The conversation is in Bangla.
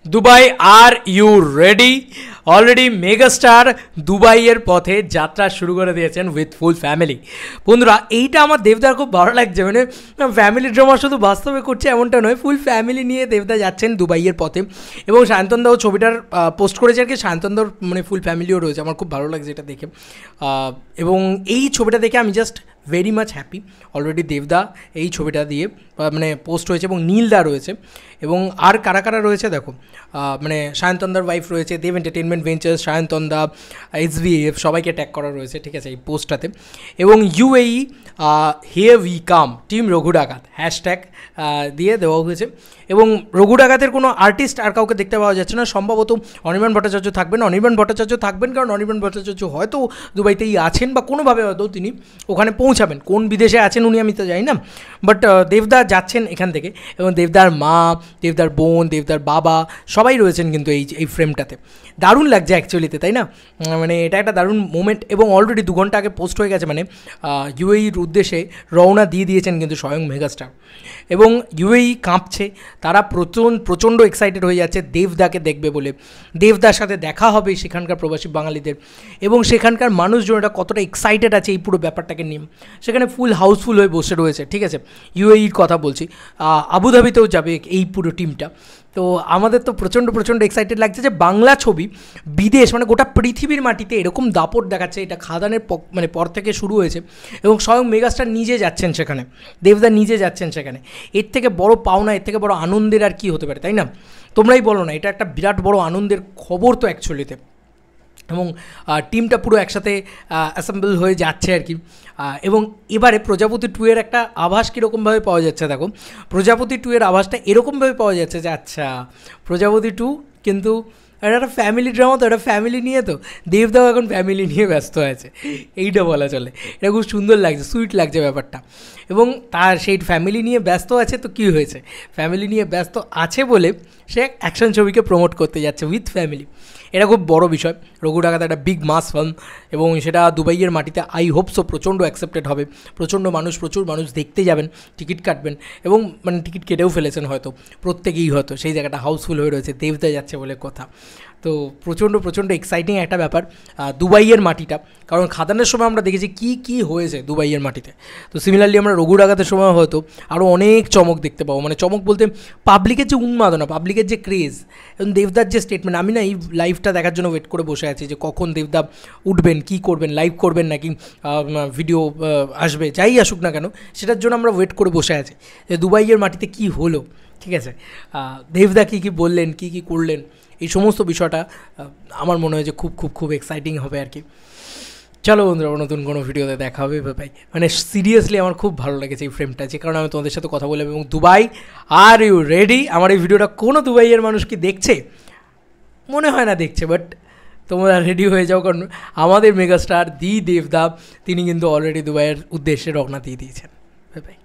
Dubai, are you ready? Already megastar দুবাইয়ের পথে যাত্রা শুরু করে দিয়েছেন উইথ ফুল ফ্যামিলি। বন্ধুরা, এইটা আমার দেবদার খুব ভালো লাগছে। মানে ফ্যামিলি ড্রামা শুধু বাস্তবে করছে এমনটা নয়, ফুল ফ্যামিলি নিয়ে দেবদা যাচ্ছেন দুবাইয়ের পথে। এবং সায়ন্তনদাও ছবিটার পোস্ট করেছে আর কি, সায়ন্তনদার মানে ফুল ফ্যামিলিও রয়েছে। আমার খুব ভালো লাগছে এটা দেখে। এবং এই ছবিটা দেখে আমি just very much happy. Already দেবদা এই ছবিটা দিয়ে মানে পোস্ট হয়েছে এবং নীলদা রয়েছে। এবং আর কারা কারা রয়েছে দেখো, মানে সায়ন্তনদার ওয়াইফ রয়েছে, দেব এন্টারটেনমেন্ট ভেঞ্চার্স, সায়ন্তনদা, SVF সবাইকে ট্যাগ করা রয়েছে, ঠিক আছে, এই পোস্টটাতে। এবং UAE here we come team Raghu Dakat hashtag দিয়ে দেওয়া হয়েছে। এবং রঘু ডাকাতের কোনো আর্টিস্ট আর কাউকে দেখতে পাওয়া যাচ্ছে না। সম্ভবত অনির্বাণ ভট্টাচার্য থাকবেন, কারণ অনির্বাণ ভট্টাচার্য হয়তো দুবাইতেই আছেন বা কোনোভাবে হয়তো তিনি ওখানে পৌঁছাবেন। কোন বিদেশে আছেন উনি আমি তো জানি না, বাট দেবদা যাচ্ছেন এখান থেকে। এবং দেবদার মা, দেবদার বোন, দেবদার বাবা সবাই রয়েছেন কিন্তু এই ফ্রেমটাতে। দারুণ লাগছে অ্যাকচুয়ালিতে, তাই না? মানে এটা একটা দারুণ মোমেন্ট। এবং অলরেডি 2 ঘন্টা আগে পোস্ট হয়ে গেছে, মানে UAEর উদ্দেশ্যে রওনা দিয়ে দিয়েছেন কিন্তু স্বয়ং মেগাস্টার। এবং UAE কাঁপছে, তারা প্রচণ্ড এক্সাইটেড হয়ে যাচ্ছে দেবদাকে দেখবে বলে। দেবদার সাথে দেখা হবে সেখানকার প্রবাসী বাঙালিদের, এবং সেখানকার মানুষজন এটা কতটা এক্সাইটেড আছে এই পুরো ব্যাপারটাকে নিয়ে। সেখানে ফুল হাউসফুল হয়ে বসে রয়েছে, ঠিক আছে। UAEর কথা বলছি, আবুধাবিতেও যাবে এই পুরো টিমটা। তো আমাদের তো প্রচণ্ড এক্সাইটেড লাগছে যে বাংলা ছবি বিদেশ মানে গোটা পৃথিবীর মাটিতে এরকম দাপট দেখাচ্ছে। এটা খাদানের মানে পর থেকে শুরু হয়েছে, এবং স্বয়ং মেগাস্টার নিজে যাচ্ছেন সেখানে, দেবদা নিজে যাচ্ছেন সেখানে। এর থেকে বড় পাওনা, এর থেকে বড় আনন্দের আর কি হতে পারে, তাই না? তোমরাই বলো না, এটা একটা বিরাট বড় আনন্দের খবর তো অ্যাকচুয়ালিতে। এবং টিমটা পুরো একসাথে অ্যাসেম্বল হয়ে যাচ্ছে আর কি। এবং এবারে প্রজাপতি 2 এর একটা আভাস কীরকমভাবে পাওয়া যাচ্ছে দেখো। প্রজাপতি 2 এর আভাসটা এরকমভাবে পাওয়া যাচ্ছে যে আচ্ছা, প্রজাপতি 2 কিন্তু এটা একটা ফ্যামিলি ড্রামা, তো এটা ফ্যামিলি নিয়ে, তো দেবদাও এখন ফ্যামিলি নিয়ে ব্যস্ত আছে, এইটা বলা চলে। এটা খুব সুন্দর লাগছে, সুইট লাগছে ব্যাপারটা। এবং তার সেই ফ্যামিলি নিয়ে ব্যস্ত আছে, তো কী হয়েছে, ফ্যামিলি নিয়ে ব্যস্ত আছে বলে সে অ্যাকশন ছবিকে প্রমোট করতে যাচ্ছে উইথ ফ্যামিলি। এটা খুব বড় বিষয়। রঘু ডাকাত একটা বিগ মাস ফিল্ম, এবং সেটা দুবাইয়ের মাটিতে আই হোপ সো প্রচণ্ড অ্যাকসেপ্টেড হবে। প্রচুর মানুষ দেখতে যাবেন, টিকিট কাটবেন, এবং মানে টিকিট কেটেও ফেলেছেন হয়তো প্রত্যেকেই, হয়তো সেই জায়গাটা হাউসফুল হয়ে রয়েছে, দেবদা যাচ্ছে বলে কথা। তো প্রচণ্ড এক্সাইটিং একটা ব্যাপার দুবাইয়ের মাটিটা। কারণ খাদানের সময় আমরা দেখেছি কী হয়েছে দুবাইয়ের মাটিতে। তো সিমিলারলি আমরা রঘু ডাকাতের সময় হয়তো আরও অনেক চমক দেখতে পাবো। মানে চমক বলতে পাবলিকের যে উন্মাদনা, পাবলিকের যে ক্রেজ, এবং দেবদার যে স্টেটমেন্ট। আমি না এই লাইভটা দেখার জন্য ওয়েট করে বসে আছি যে কখন দেবদা উঠবেন, কী করবেন, লাইভ করবেন নাকি ভিডিও আসবে, যাই আসুক না কেন, সেটার জন্য আমরা ওয়েট করে বসে আছি যে দুবাইয়ের মাটিতে কী হলো, ঠিক আছে। দেবদা কী বললেন, কী করলেন, এই সমস্ত বিষয়টা আমার মনে হয় যে খুব এক্সাইটিং হবে আর কি। চলো বন্ধুরা, নতুন কোনো ভিডিওতে দেখা হবে ভাই। মানে সিরিয়াসলি আমার খুব ভালো লেগেছে এই ফ্রেমটা, যে কারণে আমি তোমাদের সাথে কথা বললাম। এবং দুবাই, আর ইউ রেডি? আমার এই ভিডিওটা কোনো দুবাইয়ের মানুষ কি দেখছে? মনে হয় না দেখছে, বাট তোমরা রেডি হয়ে যাও, কারণ আমাদের মেগাস্টার দেবদা তিনি কিন্তু অলরেডি দুবাইয়ের উদ্দেশ্যে রওনা দিয়ে দিয়েছেন। ভাই।